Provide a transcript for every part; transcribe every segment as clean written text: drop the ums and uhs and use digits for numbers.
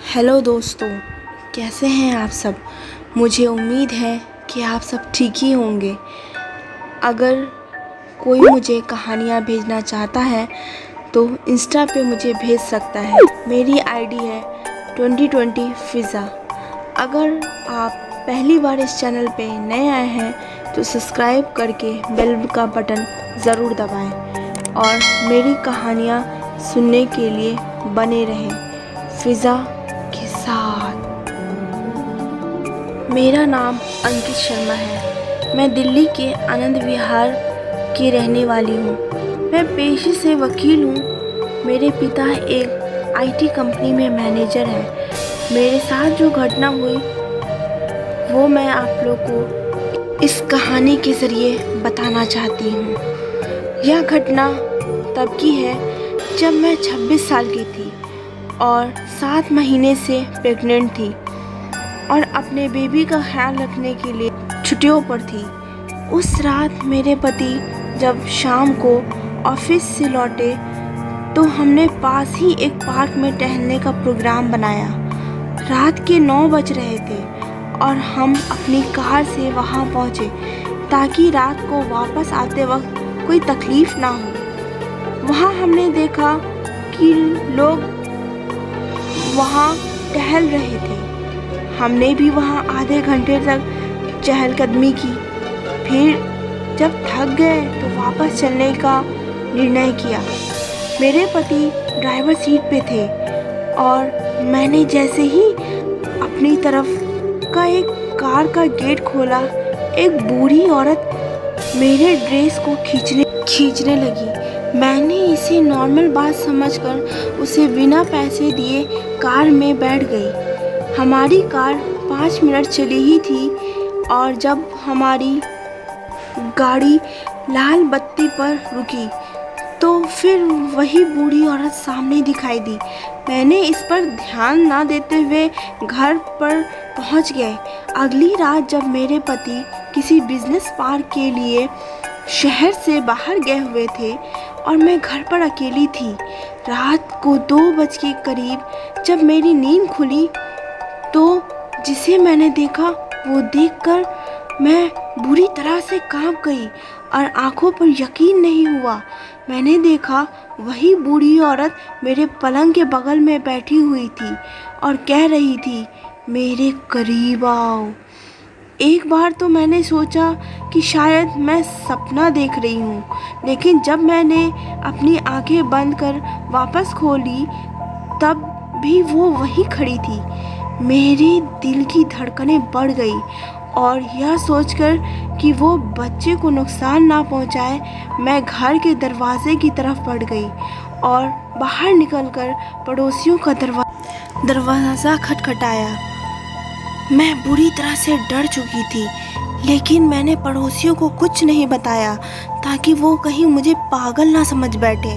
Hello दोस्तों, कैसे हैं आप सब। मुझे उम्मीद है कि आप सब ठीक ही होंगे। अगर कोई मुझे कहानियाँ भेजना चाहता है तो इंस्टा पे मुझे भेज सकता है। मेरी आईडी है 2020 फ़िज़ा। अगर आप पहली बार इस चैनल पे नए आए हैं तो सब्सक्राइब करके बेल का बटन ज़रूर दबाएं और मेरी कहानियाँ सुनने के लिए बने रहें फ़िज़ा के साथ। मेरा नाम अंकित शर्मा है। मैं दिल्ली के आनंद विहार की रहने वाली हूँ। मैं पेशे से वकील हूँ। मेरे पिता एक आईटी कंपनी में मैनेजर हैं। मेरे साथ जो घटना हुई वो मैं आप लोग को इस कहानी के ज़रिए बताना चाहती हूँ। यह घटना तब की है जब मैं 26 साल की थी और 7 महीने से प्रेग्नेंट थी और अपने बेबी का ख्याल रखने के लिए छुट्टियों पर थी। उस रात मेरे पति जब शाम को ऑफिस से लौटे तो हमने पास ही एक पार्क में टहलने का प्रोग्राम बनाया। रात के 9 बज रहे थे और हम अपनी कार से वहां पहुंचे ताकि रात को वापस आते वक्त कोई तकलीफ ना हो। वहां हमने देखा कि लोग वहां टहल रहे थे। हमने भी वहां आधे घंटे तक चहलकदमी की। फिर जब थक गए तो वापस चलने का निर्णय किया। मेरे पति ड्राइवर सीट पे थे और मैंने जैसे ही अपनी तरफ का एक कार का गेट खोला, एक बूढ़ी औरत मेरे ड्रेस को खींचने लगी। मैंने इसे नॉर्मल बात समझकर उसे बिना पैसे दिए कार में बैठ गई। हमारी कार 5 मिनट चली ही थी और जब हमारी गाड़ी लाल बत्ती पर रुकी तो फिर वही बूढ़ी औरत सामने दिखाई दी। मैंने इस पर ध्यान ना देते हुए घर पर पहुंच गए। अगली रात जब मेरे पति किसी बिजनेस पार्क के लिए शहर से बाहर गए हुए थे और मैं घर पर अकेली थी, रात को 2 बज के करीब जब मेरी नींद खुली तो जिसे मैंने देखा वो देखकर मैं बुरी तरह से कांप गई और आंखों पर यकीन नहीं हुआ। मैंने देखा वही बूढ़ी औरत मेरे पलंग के बगल में बैठी हुई थी और कह रही थी, मेरे करीब आओ। एक बार तो मैंने सोचा कि शायद मैं सपना देख रही हूँ, लेकिन जब मैंने अपनी आंखें बंद कर वापस खोली तब भी वो वहीं खड़ी थी। मेरे दिल की धड़कनें बढ़ गई और यह सोचकर कि वो बच्चे को नुकसान ना पहुंचाए, मैं घर के दरवाजे की तरफ बढ़ गई और बाहर निकलकर पड़ोसियों का दरवाज़ा खटखटाया। मैं बुरी तरह से डर चुकी थी, लेकिन मैंने पड़ोसियों को कुछ नहीं बताया ताकि वो कहीं मुझे पागल ना समझ बैठे।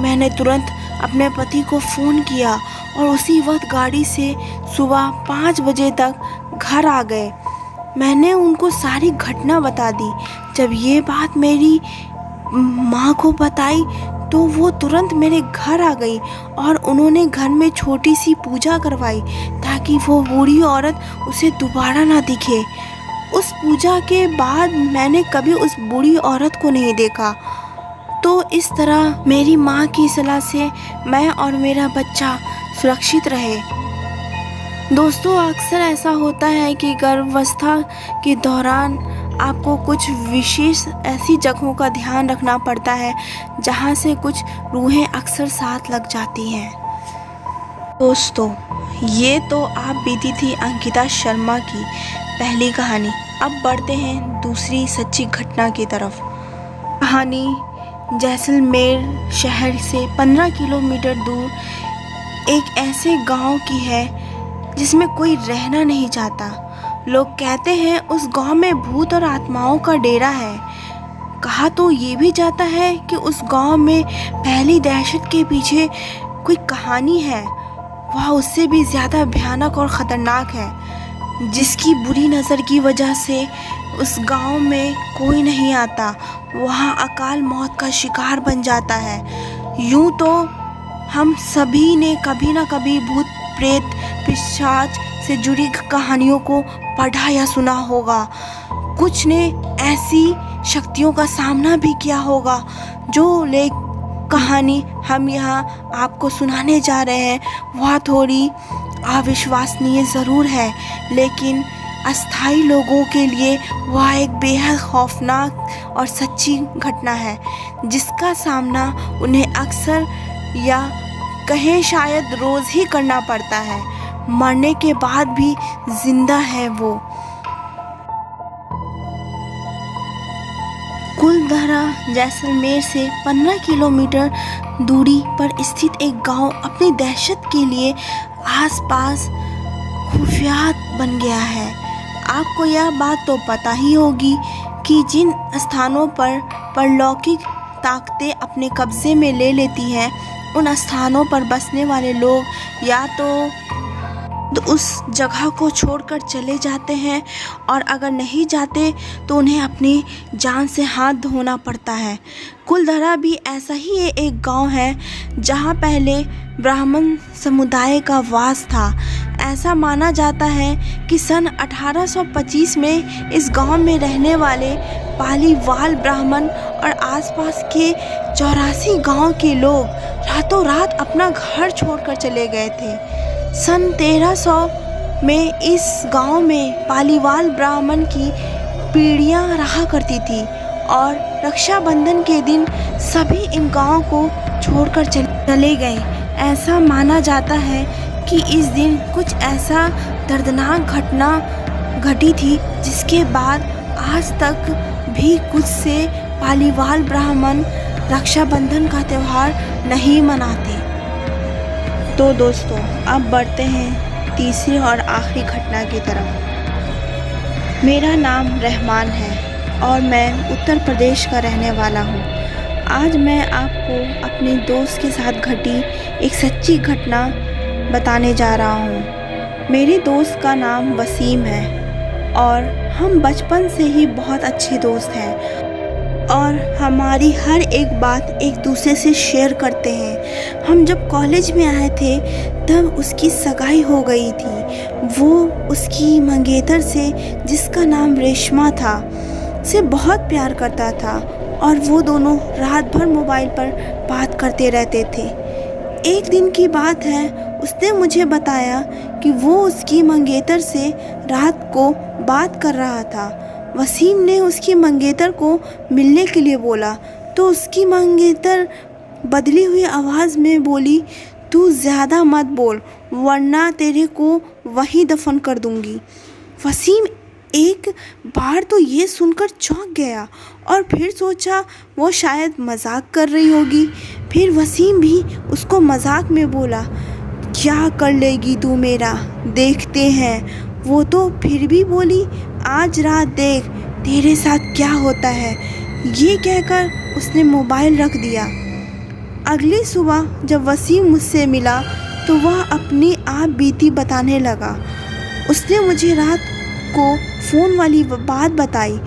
मैंने तुरंत अपने पति को फ़ोन किया और उसी वक्त गाड़ी से सुबह 5 बजे तक घर आ गए। मैंने उनको सारी घटना बता दी। जब ये बात मेरी माँ को बताई तो वो तुरंत मेरे घर आ गई और उन्होंने घर में छोटी सी पूजा करवाई ताकि वो बूढ़ी औरत उसे दोबारा ना दिखे। उस पूजा के बाद मैंने कभी उस बूढ़ी औरत को नहीं देखा। तो इस तरह मेरी माँ की सलाह से मैं और मेरा बच्चा सुरक्षित रहे। दोस्तों, अक्सर ऐसा होता है कि गर्भावस्था के दौरान आपको कुछ विशेष ऐसी जगहों का ध्यान रखना पड़ता है जहाँ से कुछ रूहें अक्सर साथ लग जाती हैं। दोस्तों, ये तो आप बीती थी अंकिता शर्मा की पहली कहानी। अब बढ़ते हैं दूसरी सच्ची घटना की तरफ। कहानी जैसलमेर शहर से 15 किलोमीटर दूर एक ऐसे गांव की है जिसमें कोई रहना नहीं चाहता। लोग कहते हैं उस गांव में भूत और आत्माओं का डेरा है। कहा तो ये भी जाता है कि उस गांव में पहली दहशत के पीछे कोई कहानी है। वह उससे भी ज़्यादा भयानक और ख़तरनाक है, जिसकी बुरी नज़र की वजह से उस गांव में कोई नहीं आता। वहाँ अकाल मौत का शिकार बन जाता है। यूँ तो हम सभी ने कभी ना कभी भूत प्रेत पिशाच से जुड़ी कहानियों को पढ़ा या सुना होगा। कुछ ने ऐसी शक्तियों का सामना भी किया होगा। जो कहानी हम यहाँ आपको सुनाने जा रहे हैं वह थोड़ी अविश्वसनीय ज़रूर है, लेकिन अस्थायी लोगों के लिए वह एक बेहद खौफनाक और सच्ची घटना है, जिसका सामना उन्हें अक्सर या कहें शायद रोज़ ही करना पड़ता है। मरने के बाद भी जिंदा है वो। कुलधरा जैसलमेर से 15 किलोमीटर दूरी पर स्थित एक गांव अपनी दहशत के लिए आसपास खुफिया बन गया है। आपको यह बात तो पता ही होगी कि जिन स्थानों पर परलौकिक ताकतें अपने कब्जे में ले लेती हैं, उन स्थानों पर बसने वाले लोग या तो उस जगह को छोड़कर चले जाते हैं, और अगर नहीं जाते तो उन्हें अपनी जान से हाथ धोना पड़ता है। कुलधरा भी ऐसा ही एक गांव है जहां पहले ब्राह्मण समुदाय का वास था। ऐसा माना जाता है कि सन 1825 में इस गांव में रहने वाले पालीवाल ब्राह्मण और आसपास के 84 गांव के लोग रातों रात अपना घर छोड़कर चले गए थे। सन 1300 में इस गांव में पालीवाल ब्राह्मण की पीढ़ियां रहा करती थी, और रक्षाबंधन के दिन सभी इन गांव को छोड़कर चले गए। ऐसा माना जाता है कि इस दिन कुछ ऐसा दर्दनाक घटना घटी थी, जिसके बाद आज तक भी कुछ से पालीवाल ब्राह्मण रक्षाबंधन का त्यौहार नहीं मनाते। तो दोस्तों, अब बढ़ते हैं तीसरी और आखिरी घटना की तरफ। मेरा नाम रहमान है और मैं उत्तर प्रदेश का रहने वाला हूँ। आज मैं आपको अपने दोस्त के साथ घटी एक सच्ची घटना बताने जा रहा हूँ। मेरे दोस्त का नाम वसीम है और हम बचपन से ही बहुत अच्छे दोस्त हैं, और हमारी हर एक बात एक दूसरे से शेयर करते हैं। हम जब कॉलेज में आए थे तब उसकी सगाई हो गई थी। वो उसकी मंगेतर से, जिसका नाम रेशमा था, से बहुत प्यार करता था, और वो दोनों रात भर मोबाइल पर बात करते रहते थे। एक दिन की बात है, उसने मुझे बताया कि वो उसकी मंगेतर से रात को बात कर रहा था। वसीम ने उसकी मंगेतर को मिलने के लिए बोला तो उसकी मंगेतर बदली हुई आवाज़ में बोली, तू ज़्यादा मत बोल वरना तेरे को वहीं दफन कर दूंगी। वसीम एक बार तो ये सुनकर चौंक गया और फिर सोचा वो शायद मजाक कर रही होगी। फिर वसीम भी उसको मजाक में बोला, क्या कर लेगी तू मेरा, देखते हैं। वो तो फिर भी बोली, आज रात देख तेरे साथ क्या होता है। ये कहकर उसने मोबाइल रख दिया। अगली सुबह जब वसीम मुझसे मिला तो वह अपनी आप बीती बताने लगा। उसने मुझे रात को फ़ोन वाली बात बताई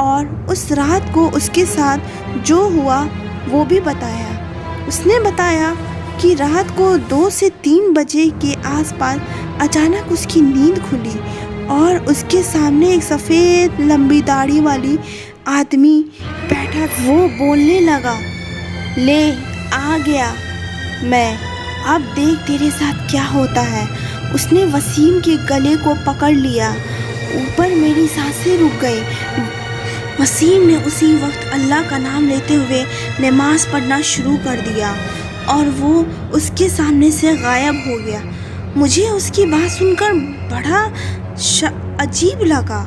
और उस रात को उसके साथ जो हुआ वो भी बताया। उसने बताया कि रात को 2 से 3 बजे के आसपास अचानक उसकी नींद खुली और उसके सामने एक सफ़ेद लंबी दाढ़ी वाली आदमी बैठा। वो बोलने लगा, ले आ गया मैं, अब देख तेरे साथ क्या होता है। उसने वसीम के गले को पकड़ लिया। ऊपर मेरी सांसें रुक गई। वसीम ने उसी वक्त अल्लाह का नाम लेते हुए नमाज पढ़ना शुरू कर दिया और वो उसके सामने से गायब हो गया। मुझे उसकी बात सुनकर बड़ा अजीब लगा,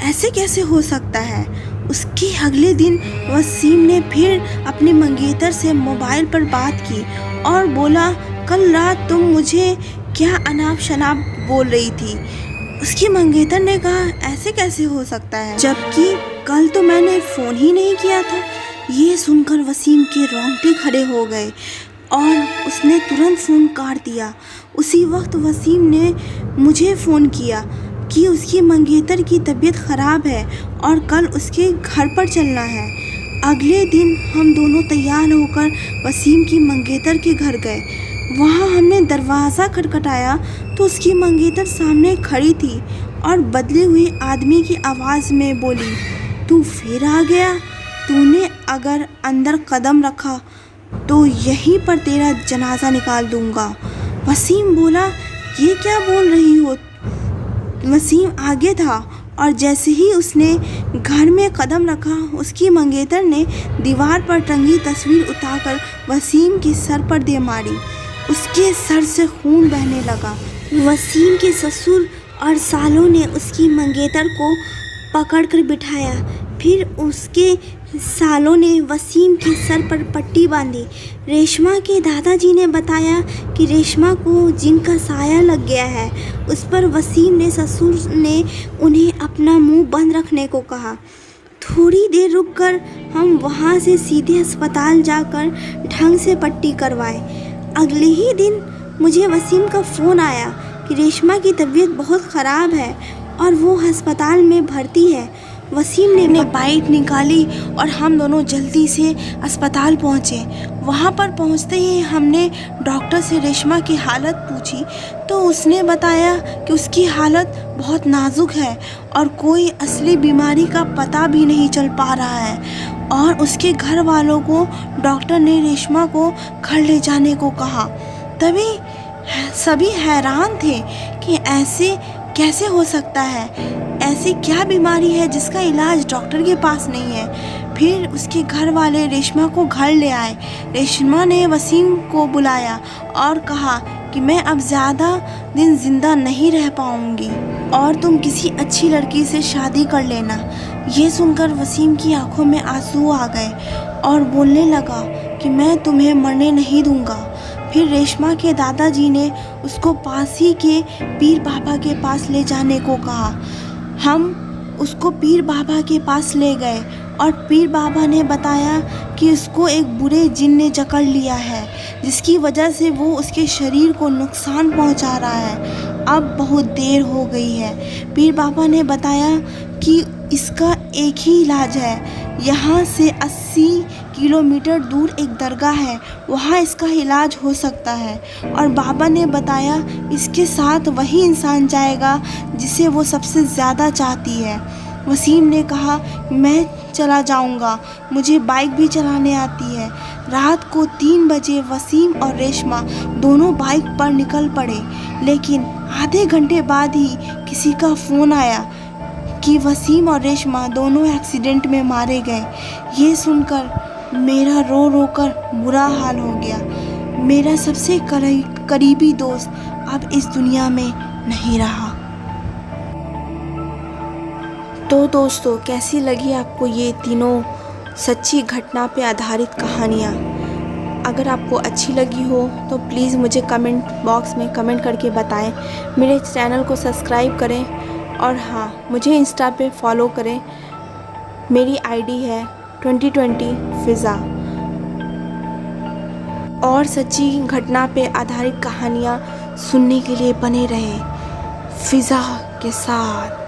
ऐसे कैसे हो सकता है। उसके अगले दिन वसीम ने फिर अपने मंगेतर से मोबाइल पर बात की और बोला, कल रात तुम मुझे क्या अनाप शनाप बोल रही थी। उसकी मंगेतर ने कहा, ऐसे कैसे हो सकता है, जबकि कल तो मैंने फ़ोन ही नहीं किया था। ये सुनकर वसीम के रोंगटे खड़े हो गए और उसने तुरंत फ़ोन काट दिया। उसी वक्त वसीम ने मुझे फ़ोन किया कि उसकी मंगेतर की तबीयत ख़राब है और कल उसके घर पर चलना है। अगले दिन हम दोनों तैयार होकर वसीम की मंगेतर के घर गए। वहाँ हमने दरवाज़ा खटखटाया तो उसकी मंगेतर सामने खड़ी थी और बदली हुई आदमी की आवाज़ में बोली, तू फिर आ गया? तूने अगर अंदर कदम रखा तो यहीं पर तेरा जनाजा निकाल दूंगा। वसीम बोला, ये क्या बोल रही हो? वसीम आगे था और जैसे ही उसने घर में कदम रखा उसकी मंगेतर ने दीवार पर टंगी तस्वीर उतारकर वसीम के सर पर दे मारी। उसके सर से खून बहने लगा। वसीम के ससुर और सालों ने उसकी मंगेतर को पकड़कर बिठाया। फिर उसके सालों ने वसीम के सर पर पट्टी बांधी। रेशमा के दादाजी ने बताया कि रेशमा को जिनका साया लग गया है। उस पर वसीम ने ससुर ने उन्हें अपना मुंह बंद रखने को कहा। थोड़ी देर रुककर हम वहां से सीधे अस्पताल जाकर ढंग से पट्टी करवाए। अगले ही दिन मुझे वसीम का फ़ोन आया कि रेशमा की तबीयत बहुत ख़राब है और वो अस्पताल में भर्ती है। वसीम ने बाइक निकाली और हम दोनों जल्दी से अस्पताल पहुँचे। वहाँ पर पहुँचते ही हमने डॉक्टर से रेशमा की हालत पूछी तो उसने बताया कि उसकी हालत बहुत नाजुक है और कोई असली बीमारी का पता भी नहीं चल पा रहा है। और उसके घर वालों को डॉक्टर ने रेशमा को घर ले जाने को कहा। तभी सभी हैरान थे कि ऐसे कैसे हो सकता है, ऐसी क्या बीमारी है जिसका इलाज डॉक्टर के पास नहीं है। फिर उसके घर वाले रेशमा को घर ले आए। रेशमा ने वसीम को बुलाया और कहा कि मैं अब ज़्यादा दिन ज़िंदा नहीं रह पाऊँगी और तुम किसी अच्छी लड़की से शादी कर लेना। ये सुनकर वसीम की आंखों में आंसू आ गए और बोलने लगा कि मैं तुम्हें मरने नहीं दूँगा। फिर रेशमा के दादाजी ने उसको पास ही के पीर बाबा के पास ले जाने को कहा। हम उसको पीर बाबा के पास ले गए और पीर बाबा ने बताया कि उसको एक बुरे जिन ने जकड़ लिया है, जिसकी वजह से वो उसके शरीर को नुकसान पहुंचा रहा है। अब बहुत देर हो गई है। पीर बाबा ने बताया कि इसका एक ही इलाज है। यहाँ से 80 किलोमीटर दूर एक दरगाह है, वहाँ इसका इलाज हो सकता है। और बाबा ने बताया इसके साथ वही इंसान जाएगा जिसे वो सबसे ज़्यादा चाहती है। वसीम ने कहा, मैं चला जाऊंगा, मुझे बाइक भी चलाने आती है। रात को 3 बजे वसीम और रेशमा दोनों बाइक पर निकल पड़े, लेकिन आधे घंटे बाद ही किसी का फ़ोन आया कि वसीम और रेशमा दोनों एक्सीडेंट में मारे गए। ये सुनकर मेरा रो रो कर बुरा हाल हो गया। मेरा सबसे करीबी दोस्त अब इस दुनिया में नहीं रहा। तो दोस्तों, कैसी लगी आपको ये तीनों सच्ची घटना पे आधारित कहानियाँ? अगर आपको अच्छी लगी हो तो प्लीज़ मुझे कमेंट बॉक्स में कमेंट करके बताएं। मेरे चैनल को सब्सक्राइब करें और हाँ, मुझे इंस्टा पे फॉलो करें। मेरी आईडी है 2020 फ़िज़ा। और सच्ची घटना पे आधारित कहानियाँ सुनने के लिए बने रहें फ़िज़ा के साथ।